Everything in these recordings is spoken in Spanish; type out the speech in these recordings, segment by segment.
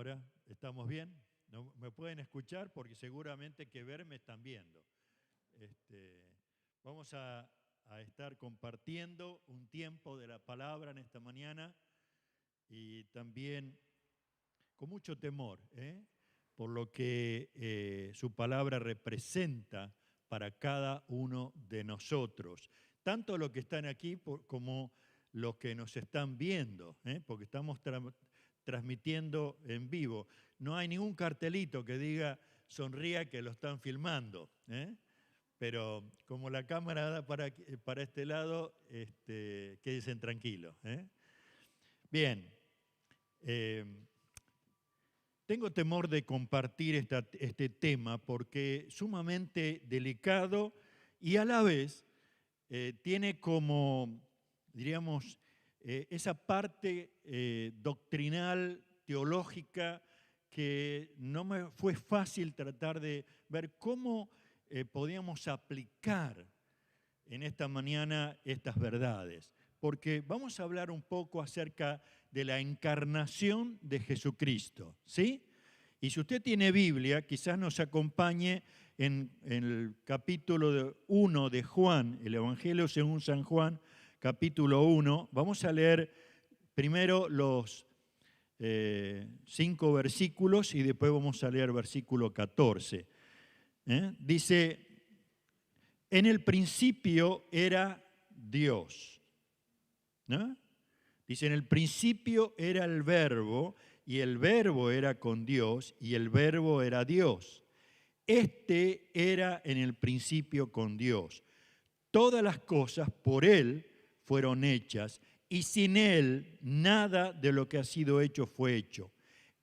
Ahora, ¿estamos bien? ¿No me pueden escuchar? Porque seguramente que verme están viendo. Vamos a estar compartiendo un tiempo de la palabra en esta mañana y también con mucho temor, por lo que su palabra representa para cada uno de nosotros, tanto los que están aquí como los que nos están viendo, porque estamos transmitiendo en vivo. No hay ningún cartelito que diga sonría que lo están filmando, pero como la cámara da para este lado, quédense tranquilos. Bien, tengo temor de compartir este tema porque es sumamente delicado y a la vez tiene como, diríamos, esa parte doctrinal, teológica, que no me fue fácil tratar de ver cómo podíamos aplicar en esta mañana estas verdades. Porque vamos a hablar un poco acerca de la encarnación de Jesucristo, ¿sí? Y si usted tiene Biblia, quizás nos acompañe en el capítulo 1 de Juan, el Evangelio según San Juan, capítulo 1. Vamos a leer primero los 5 versículos y después vamos a leer versículo 14. Dice, en el principio era Dios. ¿No? Dice, en el principio era el Verbo, y el Verbo era con Dios, y el Verbo era Dios. Este era en el principio con Dios. Todas las cosas por Él fueron hechas, y sin Él nada de lo que ha sido hecho fue hecho.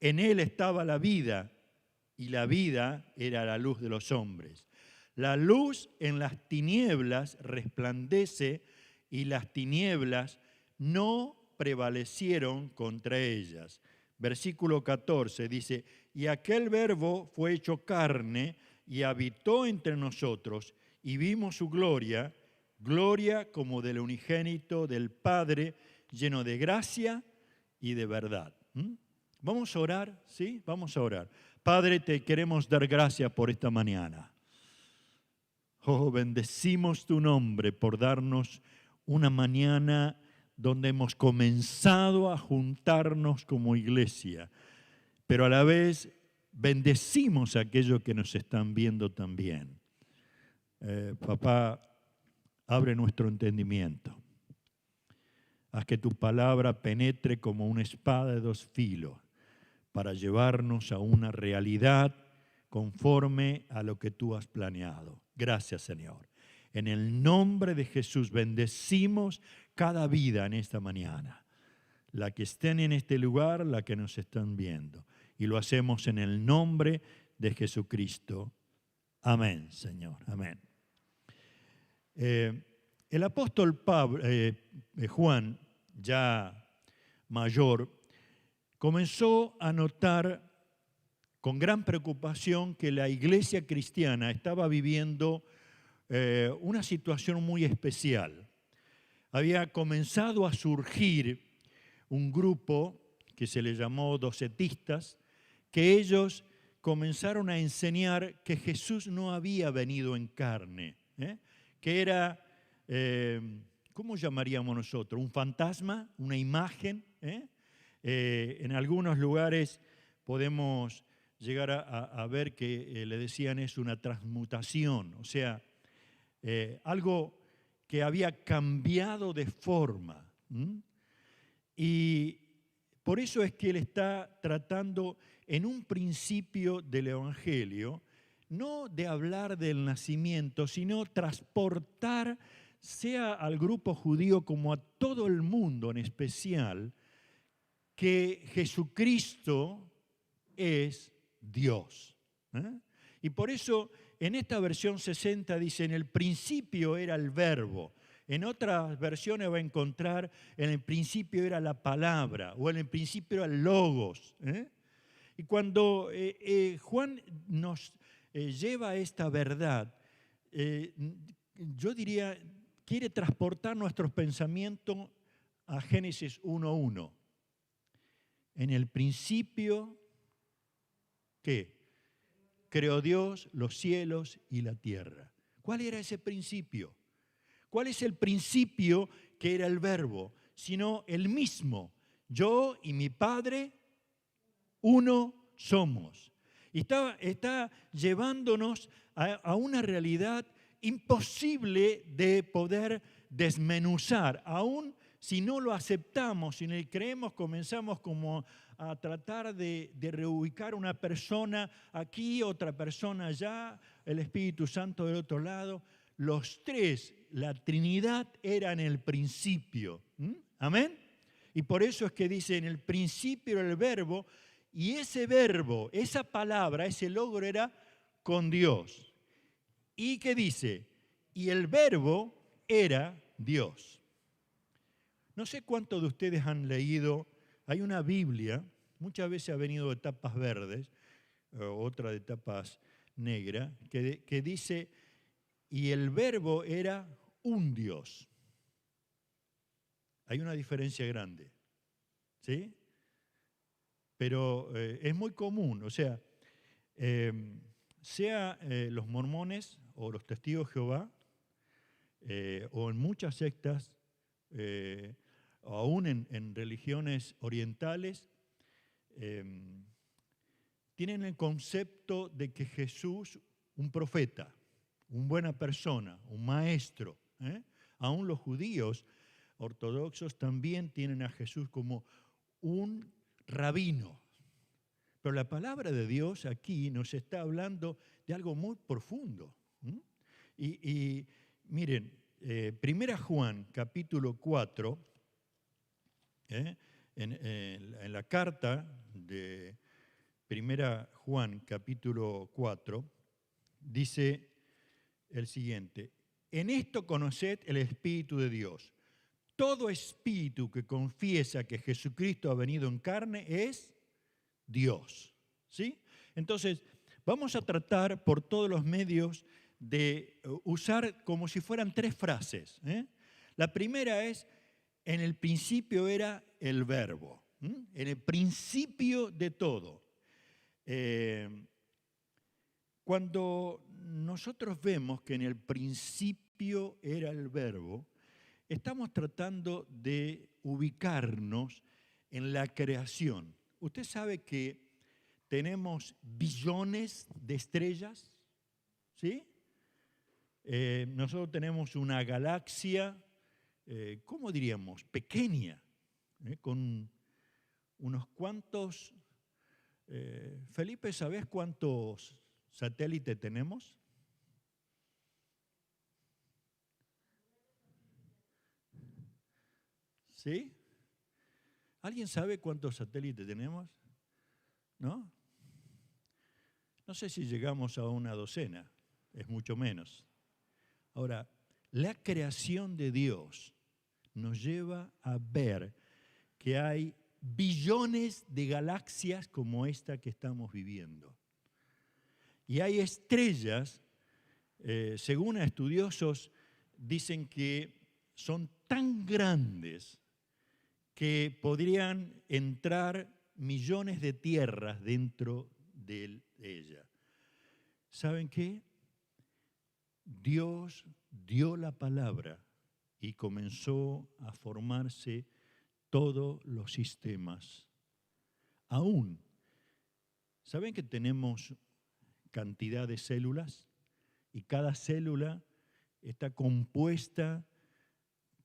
En Él estaba la vida, y la vida era la luz de los hombres. La luz en las tinieblas resplandece, y las tinieblas no prevalecieron contra ellas. Versículo 14 dice, y aquel Verbo fue hecho carne y habitó entre nosotros, y vimos su gloria, gloria como del unigénito del Padre, lleno de gracia y de verdad. Vamos a orar, ¿sí? Vamos a orar. Padre, te queremos dar gracias por esta mañana. Oh, bendecimos tu nombre por darnos una mañana donde hemos comenzado a juntarnos como iglesia, pero a la vez bendecimos a aquellos que nos están viendo también. Papá, abre nuestro entendimiento. Haz que tu palabra penetre como una espada de dos filos para llevarnos a una realidad conforme a lo que tú has planeado. Gracias, Señor. En el nombre de Jesús bendecimos cada vida en esta mañana. La que estén en este lugar, la que nos están viendo. Y lo hacemos en el nombre de Jesucristo. Amén, Señor. Amén. El apóstol Juan, ya mayor, comenzó a notar con gran preocupación que la iglesia cristiana estaba viviendo una situación muy especial. Había comenzado a surgir un grupo que se le llamó docetistas, que ellos comenzaron a enseñar que Jesús no había venido en carne, que era, ¿cómo llamaríamos nosotros? Un fantasma, una imagen. En algunos lugares podemos llegar a ver que le decían es una transmutación, o sea, algo que había cambiado de forma. Y por eso es que él está tratando en un principio del Evangelio, no de hablar del nacimiento, sino transportar, sea al grupo judío como a todo el mundo en especial, que Jesucristo es Dios. Y por eso en esta versión 60 dice, en el principio era el Verbo. En otras versiones va a encontrar, en el principio era la palabra, o en el principio era el logos. Y cuando Juan nos lleva a esta verdad, yo diría, quiere transportar nuestros pensamientos a Génesis 1:1. En el principio ¿qué? Creó Dios los cielos y la tierra. ¿Cuál era ese principio? ¿Cuál es el principio que era el verbo? Sino el mismo. Yo y mi Padre, uno somos. Y está llevándonos a una realidad imposible de poder desmenuzar. Aún si no lo aceptamos, si no lo creemos, comenzamos como a tratar de reubicar una persona aquí, otra persona allá, el Espíritu Santo del otro lado. Los tres, la Trinidad era en el principio. ¿Amén? Y por eso es que dice, en el principio era el verbo, y ese verbo, esa palabra, ese logro era con Dios. ¿Y qué dice? Y el verbo era Dios. No sé cuántos de ustedes han leído, hay una Biblia, muchas veces ha venido de tapas verdes, otra de tapas negras, que dice, y el verbo era un Dios. Hay una diferencia grande, ¿sí? Pero es muy común, o sea, sea los mormones o los testigos de Jehová, o en muchas sectas, o aún en religiones orientales, tienen el concepto de que Jesús, un profeta, una buena persona, un maestro, aún los judíos ortodoxos también tienen a Jesús como un rabino. Pero la palabra de Dios aquí nos está hablando de algo muy profundo. Y miren, 1 Juan capítulo 4, en la carta de 1 Juan capítulo 4, dice el siguiente: en esto conoced el Espíritu de Dios. Todo espíritu que confiesa que Jesucristo ha venido en carne es Dios. ¿Sí? Entonces, vamos a tratar por todos los medios de usar como si fueran tres frases. La primera es, en el principio era el verbo. En el principio de todo. Cuando nosotros vemos que en el principio era el verbo, estamos tratando de ubicarnos en la creación. Usted sabe que tenemos billones de estrellas, ¿sí? Nosotros tenemos una galaxia, ¿cómo diríamos? Pequeña, con unos cuantos. Felipe, ¿sabes cuántos satélites tenemos? ¿Sí? ¿Alguien sabe cuántos satélites tenemos? ¿No? No sé si llegamos a una docena, es mucho menos. Ahora, la creación de Dios nos lleva a ver que hay billones de galaxias como esta que estamos viviendo. Y hay estrellas, según estudiosos, dicen que son tan grandes que podrían entrar millones de tierras dentro de ella. ¿Saben qué? Dios dio la palabra y comenzó a formarse todos los sistemas. Aún, ¿saben que tenemos cantidad de células? Y cada célula está compuesta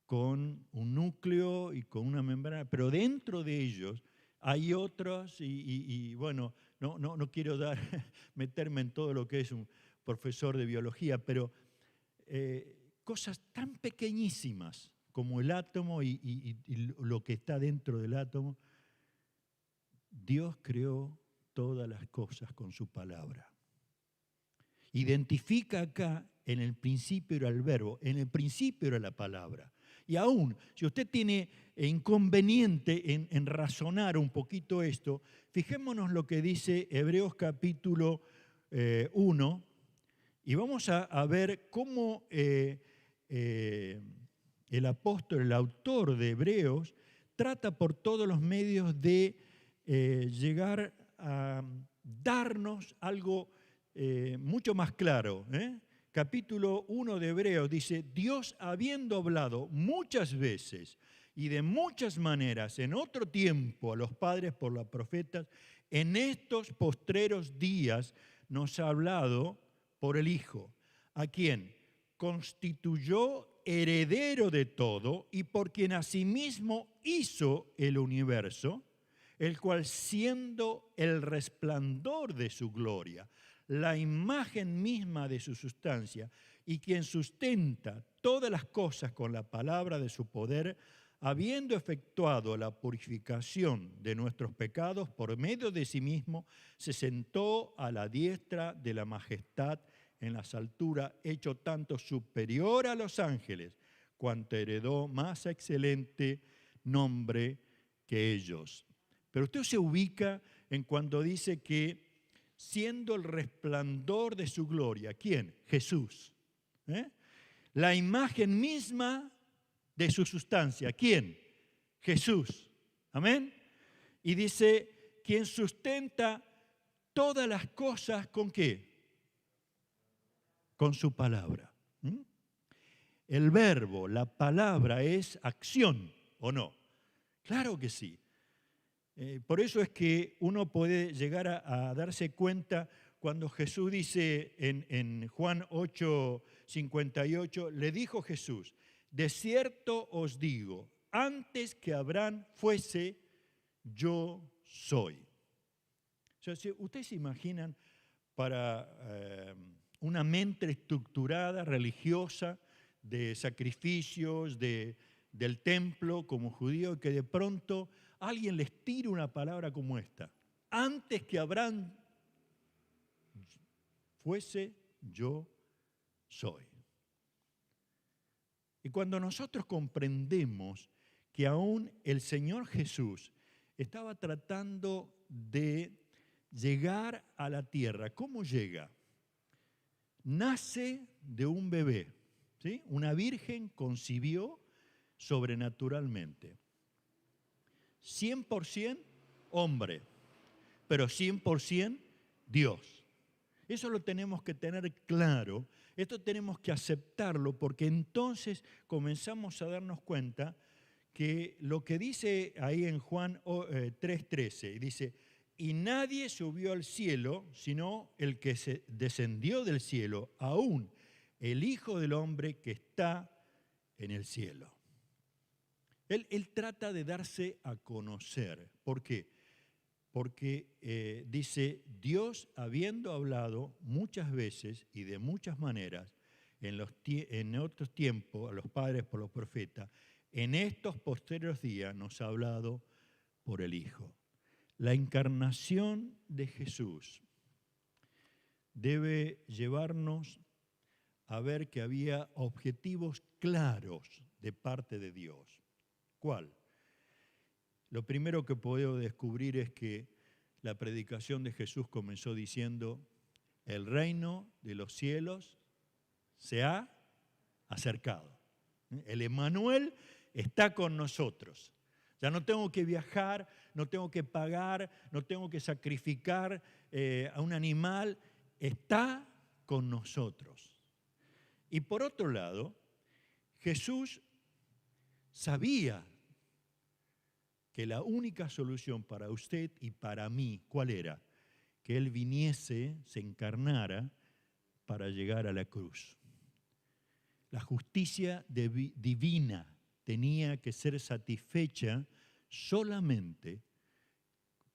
con un núcleo y con una membrana, pero dentro de ellos hay otros, y bueno, no quiero meterme en todo lo que es un profesor de biología, pero cosas tan pequeñísimas como el átomo y lo que está dentro del átomo. Dios creó todas las cosas con su palabra. Identifica acá, en el principio era el verbo, en el principio era la palabra. Y aún, si usted tiene inconveniente en razonar un poquito esto, fijémonos lo que dice Hebreos capítulo 1, y vamos a ver cómo el apóstol, el autor de Hebreos, trata por todos los medios de llegar darnos algo mucho más claro. Capítulo 1 de Hebreos dice, Dios habiendo hablado muchas veces y de muchas maneras en otro tiempo a los padres por los profetas, en estos postreros días nos ha hablado por el Hijo, a quien constituyó heredero de todo y por quien asimismo hizo el universo, el cual siendo el resplandor de su gloria, la imagen misma de su sustancia, y quien sustenta todas las cosas con la palabra de su poder, habiendo efectuado la purificación de nuestros pecados por medio de sí mismo, se sentó a la diestra de la majestad en las alturas, hecho tanto superior a los ángeles, cuanto heredó más excelente nombre que ellos. Pero usted se ubica en cuando dice que siendo el resplandor de su gloria, ¿quién? Jesús. La imagen misma de su sustancia, ¿quién? Jesús. Amén. Y dice, quien sustenta todas las cosas, ¿con qué? Con su palabra. El verbo, la palabra es acción, ¿o no? Claro que sí. Por eso es que uno puede llegar a darse cuenta cuando Jesús dice en Juan 8:58, le dijo Jesús, de cierto os digo, antes que Abraham fuese, yo soy. O sea, si ustedes se imaginan para una mente estructurada, religiosa, de sacrificios, del templo como judío, que de pronto alguien les tira una palabra como esta. Antes que Abraham fuese, yo soy. Y cuando nosotros comprendemos que aún el Señor Jesús estaba tratando de llegar a la tierra, ¿cómo llega? Nace de un bebé, ¿sí? Una virgen concibió sobrenaturalmente. 100% hombre, pero 100% Dios. Eso lo tenemos que tener claro, esto tenemos que aceptarlo, porque entonces comenzamos a darnos cuenta que lo que dice ahí en Juan 3:13, dice, y nadie subió al cielo, sino el que se descendió del cielo, aún el Hijo del Hombre que está en el cielo. Él trata de darse a conocer. ¿Por qué? Porque dice, Dios habiendo hablado muchas veces y de muchas maneras en otros tiempos a los padres por los profetas, en estos posteriores días nos ha hablado por el Hijo. La encarnación de Jesús debe llevarnos a ver que había objetivos claros de parte de Dios. ¿Cuál? Lo primero que puedo descubrir es que la predicación de Jesús comenzó diciendo, el reino de los cielos se ha acercado. El Emmanuel está con nosotros. Ya no tengo que viajar, no tengo que pagar, no tengo que sacrificar a un animal. Está con nosotros. Y por otro lado, Jesús sabía que la única solución para usted y para mí, ¿cuál era? Que Él viniese, se encarnara para llegar a la cruz. La justicia divina tenía que ser satisfecha solamente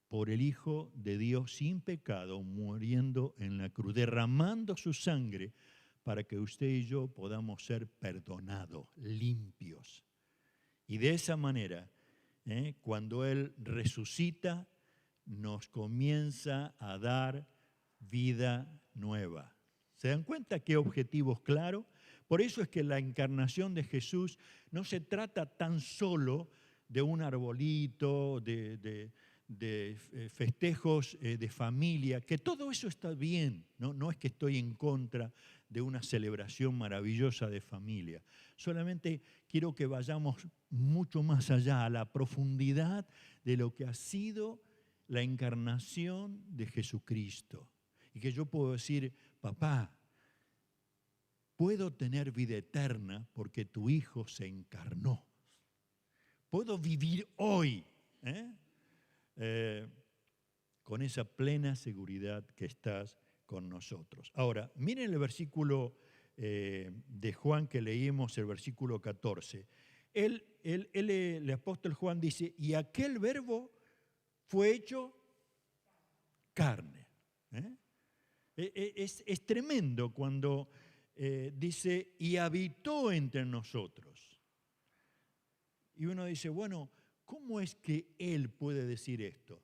por el Hijo de Dios sin pecado, muriendo en la cruz, derramando su sangre para que usted y yo podamos ser perdonados, limpios. Y de esa manera, cuando Él resucita, nos comienza a dar vida nueva. ¿Se dan cuenta qué objetivos claros? Por eso es que la encarnación de Jesús no se trata tan solo de un arbolito, de festejos de familia, que todo eso está bien, no es que estoy en contra de una celebración maravillosa de familia. Solamente quiero que vayamos mucho más allá, a la profundidad de lo que ha sido la encarnación de Jesucristo. Y que yo puedo decir, papá, puedo tener vida eterna porque tu Hijo se encarnó. Puedo vivir hoy con esa plena seguridad que estás con nosotros. Ahora, miren el versículo de Juan que leímos, el versículo 14. El apóstol Juan dice, y aquel verbo fue hecho carne. Es tremendo cuando dice, y habitó entre nosotros. Y uno dice, bueno, ¿cómo es que él puede decir esto?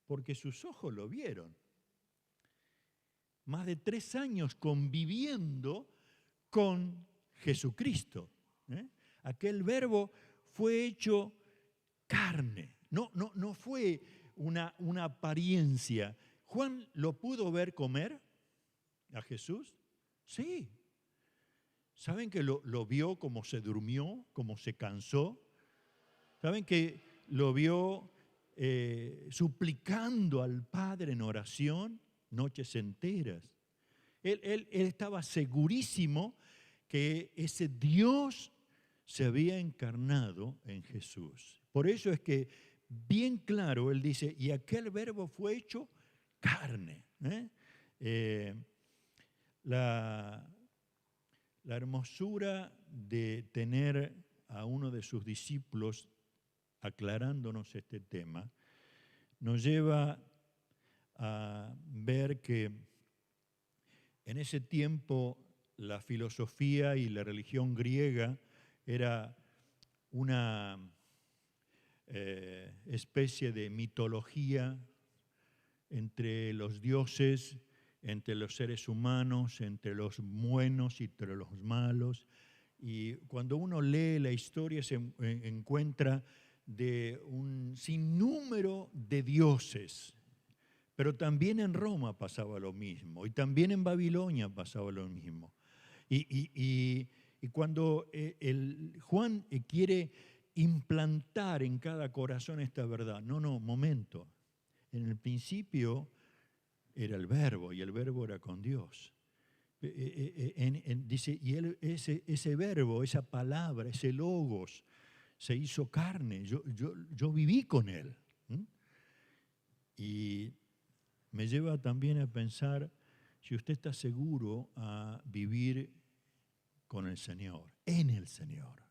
Porque sus ojos lo vieron. Más de 3 años conviviendo con Jesucristo. Aquel verbo fue hecho carne. No fue una apariencia. ¿Juan lo pudo ver comer a Jesús? Sí. ¿Saben que lo vio como se durmió, como se cansó? ¿Saben que lo vio suplicando al Padre en oración noches enteras? Él estaba segurísimo que ese Dios se había encarnado en Jesús. Por eso es que bien claro él dice, y aquel verbo fue hecho carne. La hermosura de tener a uno de sus discípulos aclarándonos este tema nos lleva a ver que en ese tiempo la filosofía y la religión griega era una especie de mitología entre los dioses, entre los seres humanos, entre los buenos y entre los malos. Y cuando uno lee la historia se encuentra de un sinnúmero de dioses. Pero también en Roma pasaba lo mismo, y también en Babilonia pasaba lo mismo. Y cuando Juan quiere implantar en cada corazón esta verdad, no, momento. En el principio era el verbo, y el verbo era con Dios. Dice, y ese verbo, esa palabra, ese logos, se hizo carne. Yo viví con él. Y me lleva también a pensar si usted está seguro a vivir con el Señor, en el Señor.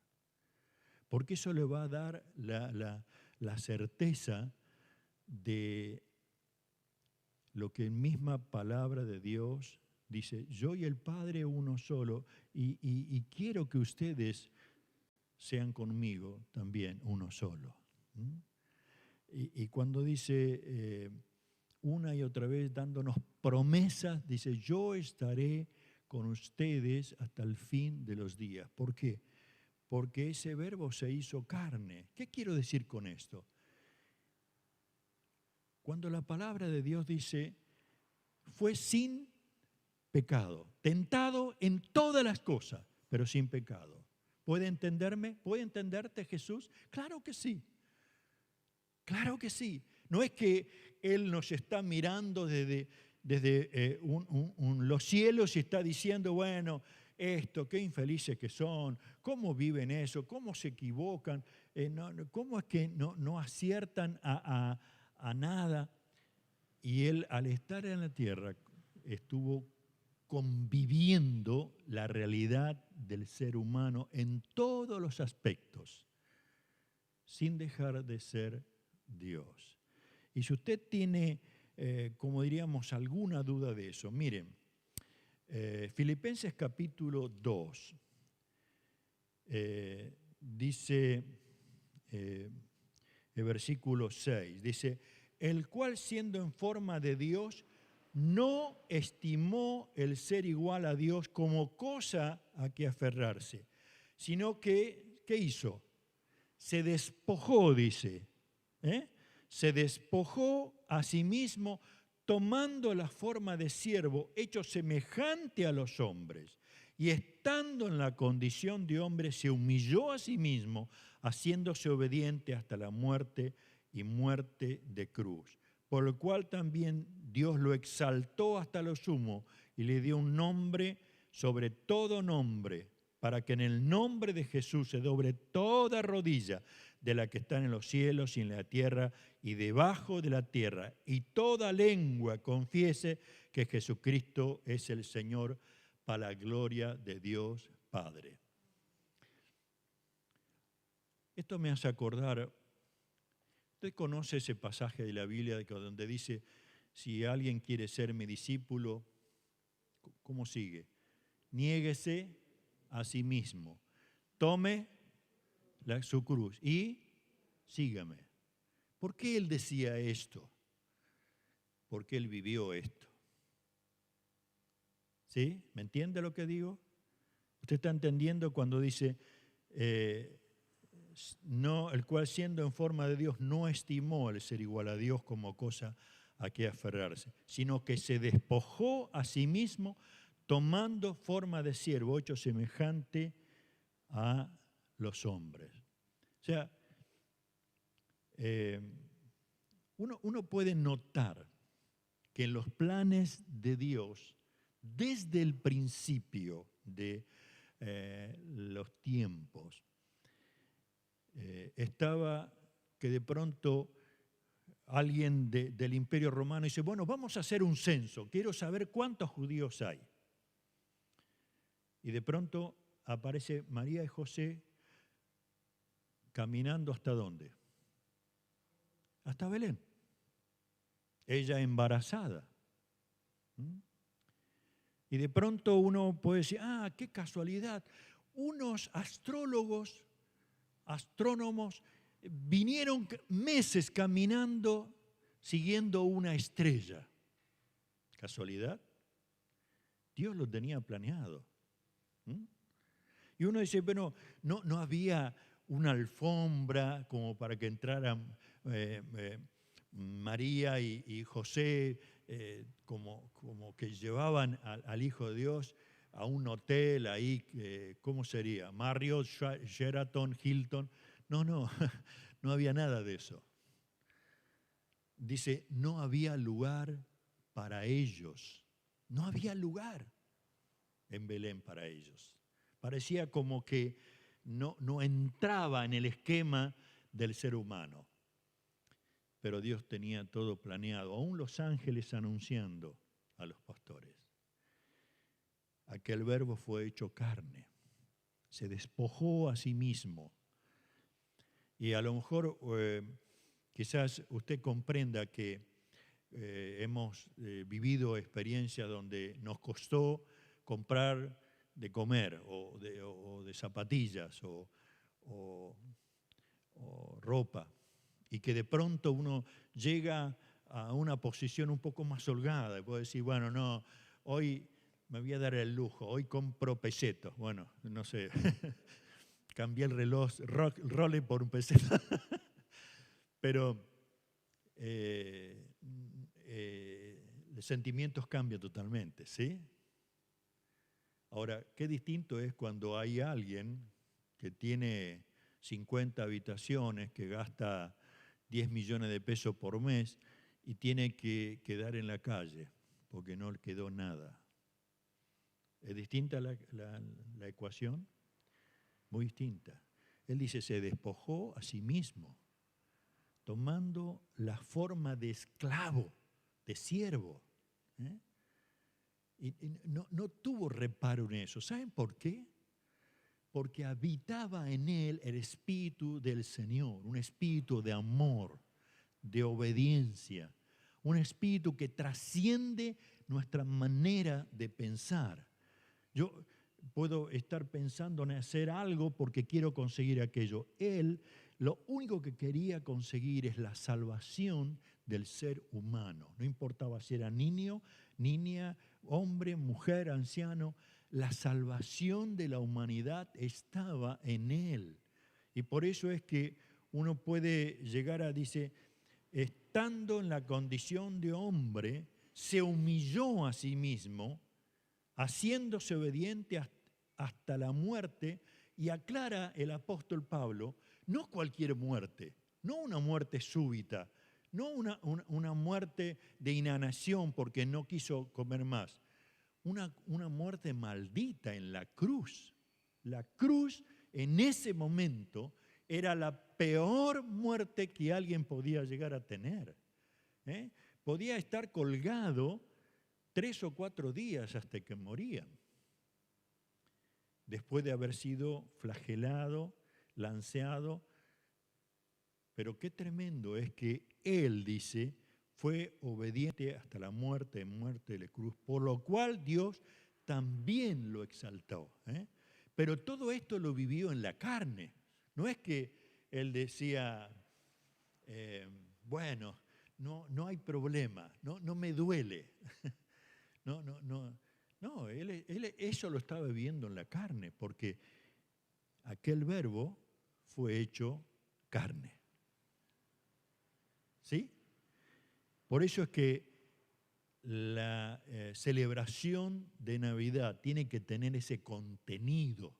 Porque eso le va a dar la certeza de lo que en misma palabra de Dios dice, yo y el Padre uno solo, y quiero que ustedes sean conmigo también uno solo. Y cuando dice una y otra vez dándonos promesas, dice, yo estaré con ustedes hasta el fin de los días. ¿Por qué? Porque ese verbo se hizo carne. ¿Qué quiero decir con esto? Cuando la palabra de Dios dice, fue sin pecado, tentado en todas las cosas, pero sin pecado. ¿Puede entenderme? ¿Puede entenderte Jesús? Claro que sí. Claro que sí. No es que Él nos está mirando desde los cielos y está diciendo, bueno, esto, qué infelices que son, cómo viven eso, cómo se equivocan, cómo es que no aciertan a nada. Y Él, al estar en la tierra, estuvo conviviendo la realidad del ser humano en todos los aspectos, sin dejar de ser Dios. Y si usted tiene, como diríamos, alguna duda de eso, miren, Filipenses capítulo 2, dice el versículo 6, dice, el cual siendo en forma de Dios, no estimó el ser igual a Dios como cosa a que aferrarse, sino que, ¿qué hizo? Se despojó, dice, se despojó a sí mismo, tomando la forma de siervo, hecho semejante a los hombres, y estando en la condición de hombre, se humilló a sí mismo, haciéndose obediente hasta la muerte y muerte de cruz. por lo cual también Dios lo exaltó hasta lo sumo y le dio un nombre sobre todo nombre, para que en el nombre de Jesús se doble toda rodilla de la que está en los cielos y en la tierra y debajo de la tierra, y toda lengua confiese que Jesucristo es el Señor, para la gloria de Dios Padre. Esto me hace acordar, usted conoce ese pasaje de la Biblia donde dice, si alguien quiere ser mi discípulo, ¿cómo sigue? Niéguese a sí mismo, tome su cruz y sígame. ¿Por qué él decía esto? Porque él vivió esto. ¿Sí? ¿Me entiende lo que digo? Usted está entendiendo cuando dice, no, el cual siendo en forma de Dios no estimó el ser igual a Dios como cosa a que aferrarse, sino que se despojó a sí mismo, tomando forma de siervo, hecho semejante a los hombres. O sea, uno puede notar que en los planes de Dios, desde el principio de los tiempos, estaba que de pronto alguien del Imperio Romano dice, bueno, vamos a hacer un censo, quiero saber cuántos judíos hay. Y de pronto aparece María y José caminando ¿hasta dónde? Hasta Belén. Ella embarazada. Y de pronto uno puede decir, qué casualidad. Unos astrólogos, astrónomos, vinieron meses caminando siguiendo una estrella. ¿Casualidad? Dios lo tenía planeado. Y uno dice, bueno, no había una alfombra como para que entraran María y José, como que llevaban al Hijo de Dios a un hotel ahí, ¿cómo sería? Marriott, Sheraton, Hilton. No, no había nada de eso. Dice, no había lugar para ellos. No había lugar en Belén para ellos. Parecía como que no entraba en el esquema del ser humano. Pero Dios tenía todo planeado, aún los ángeles anunciando a los pastores. Aquel verbo fue hecho carne, se despojó a sí mismo. Y a lo mejor quizás usted comprenda que hemos vivido experiencias donde nos costó comprar de comer o de zapatillas o ropa, y que de pronto uno llega a una posición un poco más holgada y puede decir, bueno, no, hoy me voy a dar el lujo, hoy compro pesetos. Bueno, no sé, cambié el reloj Rolex por un peseta. Pero los sentimientos cambian totalmente, ¿sí? Ahora, qué distinto es cuando hay alguien que tiene 50 habitaciones, que gasta 10 millones de pesos por mes y tiene que quedar en la calle porque no le quedó nada. ¿Es distinta la ecuación? Muy distinta. Él dice, se despojó a sí mismo, tomando la forma de esclavo, de siervo. Y no tuvo reparo en eso. ¿Saben por qué? Porque habitaba en él el Espíritu del Señor, un espíritu de amor, de obediencia, un espíritu que trasciende nuestra manera de pensar. Yo puedo estar pensando en hacer algo porque quiero conseguir aquello. Él lo único que quería conseguir es la salvación del ser humano. No importaba si era niño, niña, hombre, mujer, anciano. La salvación de la humanidad estaba en él. Y por eso es que uno puede llegar a, dice, estando en la condición de hombre, se humilló a sí mismo, haciéndose obediente hasta la muerte, y aclara el apóstol Pablo, no cualquier muerte, no una muerte súbita, no una muerte de inanición porque no quiso comer más, una muerte maldita en la cruz. La cruz en ese momento era la peor muerte que alguien podía llegar a tener. Podía estar colgado 3 o 4 días hasta que morían, después de haber sido flagelado, lanceado. Pero qué tremendo es que Él, dice, fue obediente hasta la muerte, muerte de la cruz, por lo cual Dios también lo exaltó. Pero todo esto lo vivió en la carne. No es que Él decía, bueno, no hay problema, no me duele. No, él eso lo estaba viviendo en la carne, porque aquel verbo fue hecho carne. ¿Sí? Por eso es que la celebración de Navidad tiene que tener ese contenido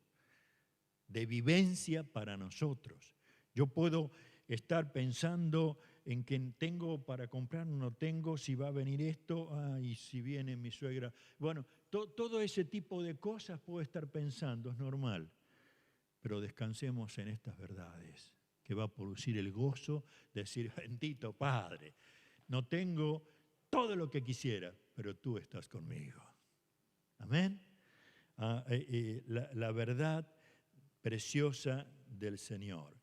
de vivencia para nosotros. Yo puedo estar pensando en que tengo para comprar, no tengo, si va a venir esto, y si viene mi suegra. Bueno, todo ese tipo de cosas puedo estar pensando, es normal. Pero descansemos en estas verdades, que va a producir el gozo de decir, bendito Padre, no tengo todo lo que quisiera, pero tú estás conmigo. Amén. La verdad preciosa del Señor.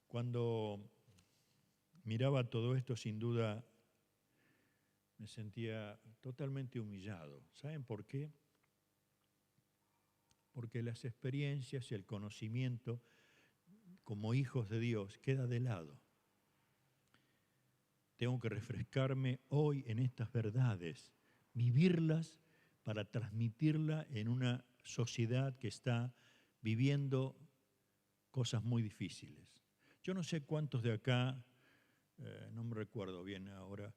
Cuando miraba todo esto, sin duda, me sentía totalmente humillado. ¿Saben por qué? Porque las experiencias y el conocimiento como hijos de Dios queda de lado. Tengo que refrescarme hoy en estas verdades, vivirlas para transmitirla en una sociedad que está viviendo cosas muy difíciles. Yo no sé cuántos de acá, no me recuerdo bien ahora,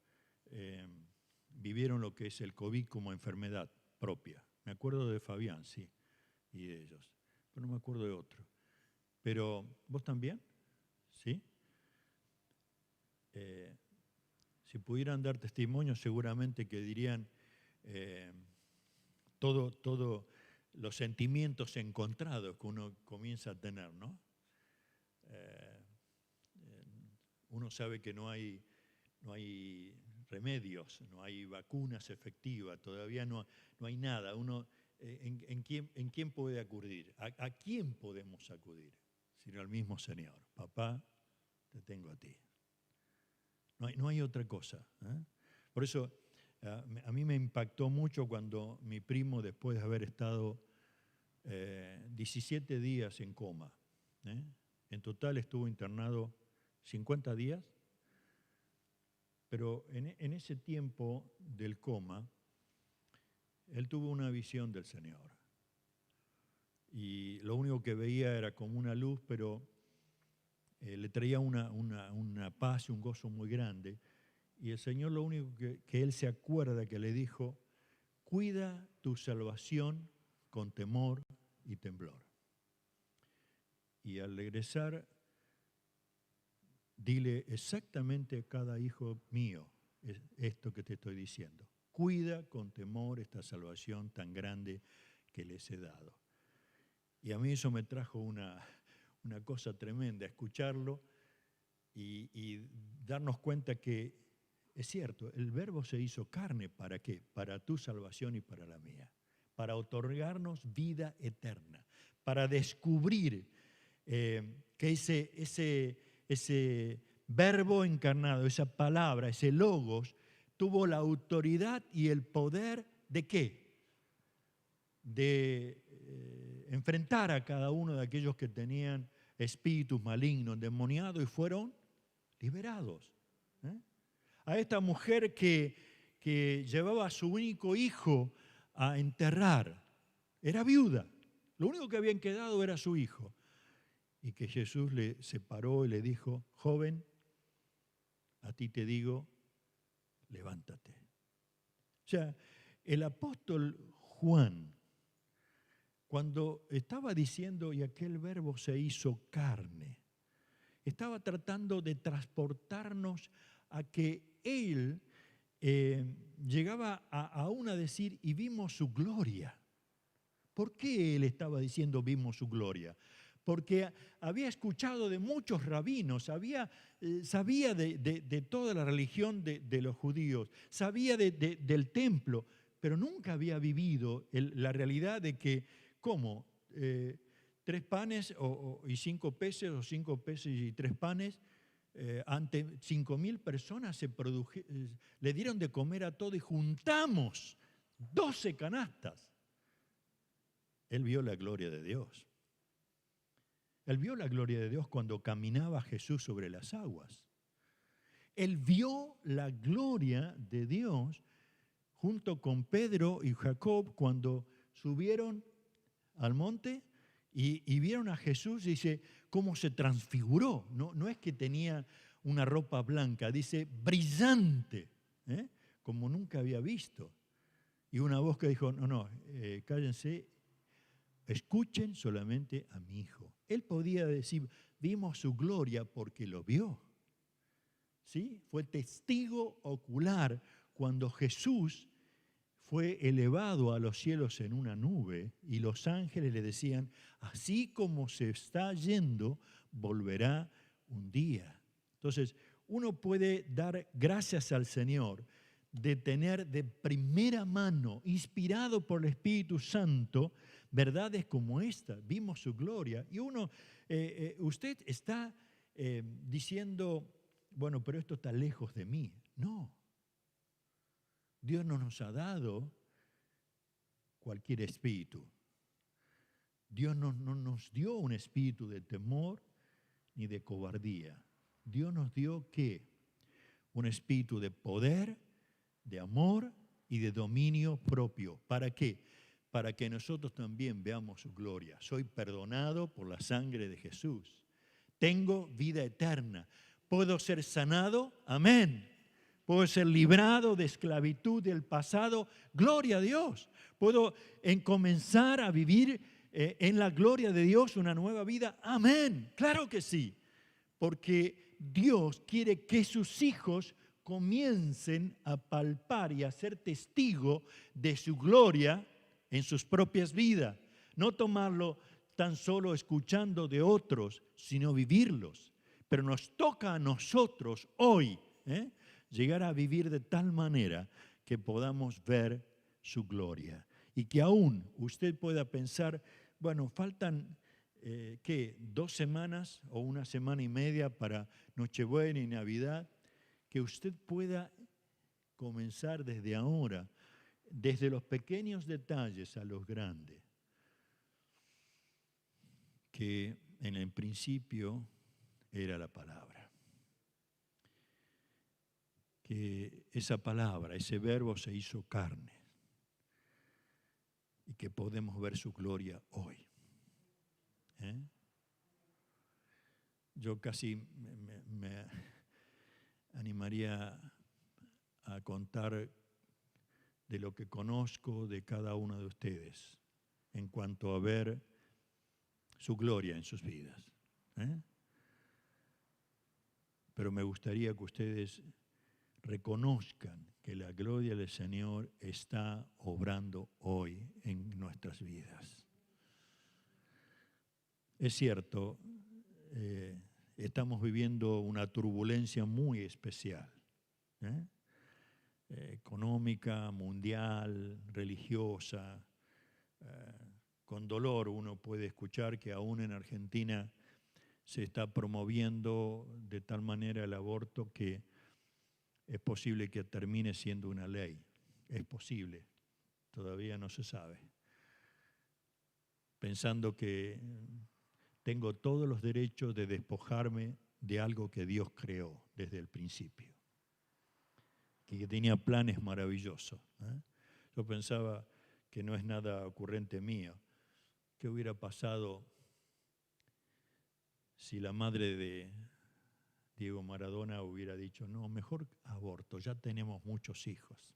vivieron lo que es el COVID como enfermedad propia. Me acuerdo de Fabián, sí, y de ellos, pero no me acuerdo de otro. Pero, ¿vos también? ¿Sí? Si pudieran dar testimonio, seguramente que dirían todos los sentimientos encontrados que uno comienza a tener, ¿no? Uno sabe que no hay remedios, no hay vacunas efectivas, todavía no hay nada. Uno, ¿en quién puede acudir? ¿A quién podemos acudir? Sino al mismo Señor. Papá, te tengo a ti. No hay otra cosa. Por eso a mí me impactó mucho cuando mi primo, después de haber estado 17 días en coma, en total estuvo internado 50 días, pero en ese tiempo del coma, él tuvo una visión del Señor. Y lo único que veía era como una luz, pero le traía una paz y un gozo muy grande. Y el Señor lo único que él se acuerda que le dijo, cuida tu salvación con temor y temblor. Y al regresar, dile exactamente a cada hijo mío esto que te estoy diciendo. Cuida con temor esta salvación tan grande que les he dado. Y a mí eso me trajo una cosa tremenda, escucharlo y darnos cuenta que es cierto, el Verbo se hizo carne, ¿para qué? Para tu salvación y para la mía, para otorgarnos vida eterna, para descubrir que ese Verbo encarnado, esa palabra, ese logos, tuvo la autoridad y el poder ¿de qué? De enfrentar a cada uno de aquellos que tenían espíritus malignos, endemoniados, y fueron liberados. A esta mujer que llevaba a su único hijo a enterrar, era viuda, lo único que habían quedado era su hijo, y que Jesús le separó y le dijo, joven, a ti te digo, levántate. O sea, el apóstol Juan, cuando estaba diciendo, y aquel Verbo se hizo carne, estaba tratando de transportarnos a que Él llegaba aún a decir, y vimos su gloria. ¿Por qué Él estaba diciendo vimos su gloria? Porque había escuchado de muchos rabinos, sabía de toda la religión de los judíos, sabía del templo, pero nunca había vivido la realidad de que, ¿cómo? 3 panes y 5 peces, o 5 peces y 3 panes, ante 5.000 personas le dieron de comer a todo y juntamos 12 canastas. Él vio la gloria de Dios. Él vio la gloria de Dios cuando caminaba Jesús sobre las aguas. Él vio la gloria de Dios junto con Pedro y Jacob cuando subieron al monte y vieron a Jesús. Dice, cómo se transfiguró. No es que tenía una ropa blanca, dice brillante, como nunca había visto. Y una voz que dijo, no, cállense, escuchen solamente a mi hijo. Él podía decir, vimos su gloria porque lo vio. ¿Sí? Fue testigo ocular cuando Jesús fue elevado a los cielos en una nube y los ángeles le decían, así como se está yendo, volverá un día. Entonces, uno puede dar gracias al Señor de tener de primera mano, inspirado por el Espíritu Santo, verdades como esta. Vimos su gloria. Y usted está diciendo, bueno, pero esto está lejos de mí. No. Dios no nos ha dado cualquier espíritu. Dios no nos dio un espíritu de temor ni de cobardía. Dios nos dio, ¿qué? Un espíritu de poder, de amor y de dominio propio. ¿Para qué? Para que nosotros también veamos su gloria. Soy perdonado por la sangre de Jesús. Tengo vida eterna. ¿Puedo ser sanado? Amén. Puedo ser librado de esclavitud del pasado. Gloria a Dios. Puedo comenzar a vivir en la gloria de Dios una nueva vida. Amén. Claro que sí. Porque Dios quiere que sus hijos comiencen a palpar y a ser testigo de su gloria en sus propias vidas. No tomarlo tan solo escuchando de otros, sino vivirlos. Pero nos toca a nosotros hoy llegar a vivir de tal manera que podamos ver su gloria. Y que aún usted pueda pensar, bueno, faltan, 2 semanas o 1 semana y media para Nochebuena y Navidad, que usted pueda comenzar desde ahora, desde los pequeños detalles a los grandes, que en el principio era la palabra. Que esa palabra, ese verbo se hizo carne y que podemos ver su gloria hoy. Yo casi me animaría a contar de lo que conozco de cada uno de ustedes en cuanto a ver su gloria en sus vidas. Pero me gustaría que ustedes reconozcan que la gloria del Señor está obrando hoy en nuestras vidas. Es cierto, estamos viviendo una turbulencia muy especial, económica, mundial, religiosa. Con dolor uno puede escuchar que aún en Argentina se está promoviendo de tal manera el aborto que es posible que termine siendo una ley. Es posible, todavía no se sabe. Pensando que tengo todos los derechos de despojarme de algo que Dios creó desde el principio, que tenía planes maravillosos. Yo pensaba que no es nada ocurrente mío. ¿Qué hubiera pasado si la madre de Diego Maradona hubiera dicho, no, mejor aborto, ya tenemos muchos hijos?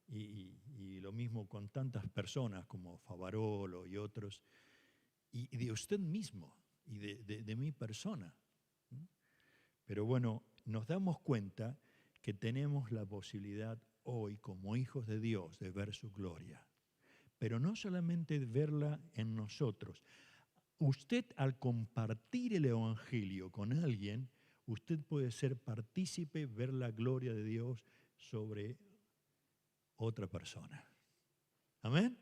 Y lo mismo con tantas personas como Favarolo y otros, y de usted mismo, y de mi persona. Pero bueno, nos damos cuenta que tenemos la posibilidad hoy, como hijos de Dios, de ver su gloria. Pero no solamente verla en nosotros. Usted, al compartir el Evangelio con alguien, usted puede ser partícipe, ver la gloria de Dios sobre otra persona. ¿Amén?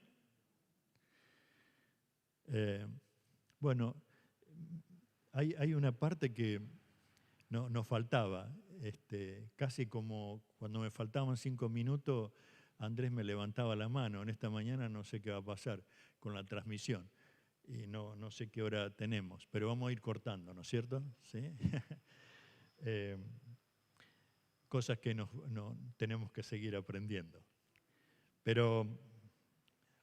Bueno, hay una parte que nos faltaba. Casi como cuando me faltaban 5 minutos, Andrés me levantaba la mano. En esta mañana no sé qué va a pasar con la transmisión. Y no sé qué hora tenemos, pero vamos a ir cortando, ¿no es cierto? ¿Sí? Cosas que tenemos que seguir aprendiendo. Pero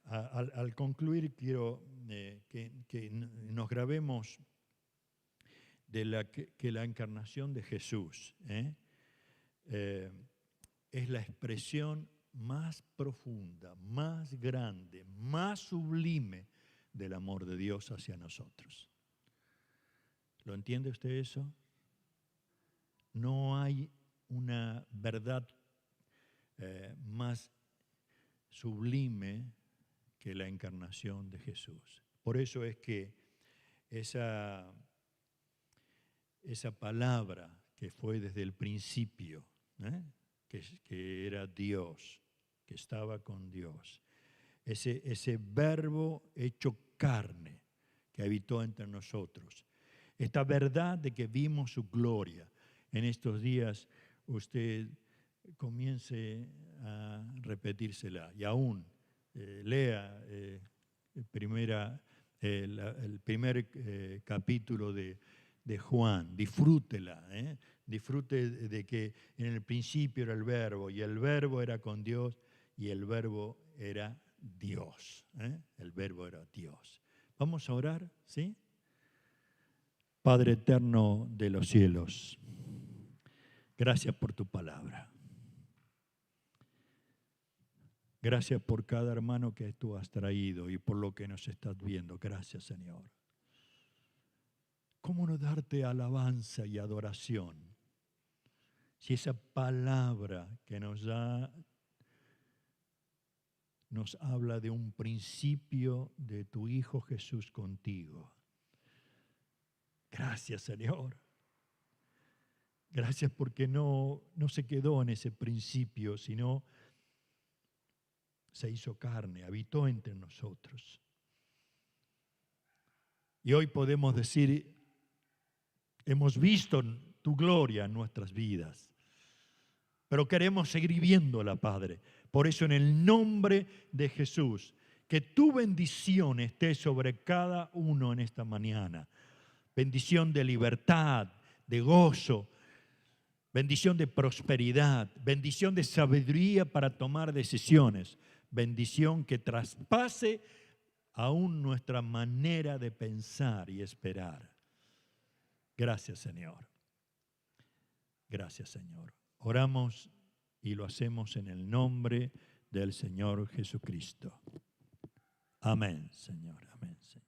al concluir quiero que nos grabemos que la encarnación de Jesús es la expresión más profunda, más grande, más sublime del amor de Dios hacia nosotros. ¿Lo entiende usted eso? No hay una verdad más sublime que la encarnación de Jesús. Por eso es que esa palabra que fue desde el principio, que era Dios, que estaba con Dios, ese verbo hecho carne que habitó entre nosotros, esta verdad de que vimos su gloria. En estos días usted comience a repetírsela y aún lea el primer capítulo de Juan, disfrútela, disfrute de que en el principio era el verbo y el verbo era con Dios y el verbo era Dios, el verbo era Dios. Vamos a orar, ¿sí? Padre eterno de los cielos, gracias por tu palabra. Gracias por cada hermano que tú has traído y por lo que nos estás viendo. Gracias, Señor. ¿Cómo no darte alabanza y adoración si esa palabra que nos habla de un principio de tu Hijo Jesús contigo? Gracias, Señor. Gracias porque no se quedó en ese principio, sino se hizo carne, habitó entre nosotros. Y hoy podemos decir, hemos visto tu gloria en nuestras vidas, pero queremos seguir viéndola, Padre. Por eso, en el nombre de Jesús, que tu bendición esté sobre cada uno en esta mañana. Bendición de libertad, de gozo, bendición de prosperidad, bendición de sabiduría para tomar decisiones, bendición que traspase aún nuestra manera de pensar y esperar. Gracias, Señor. Gracias, Señor. Oramos y lo hacemos en el nombre del Señor Jesucristo. Amén, Señor. Amén, Señor.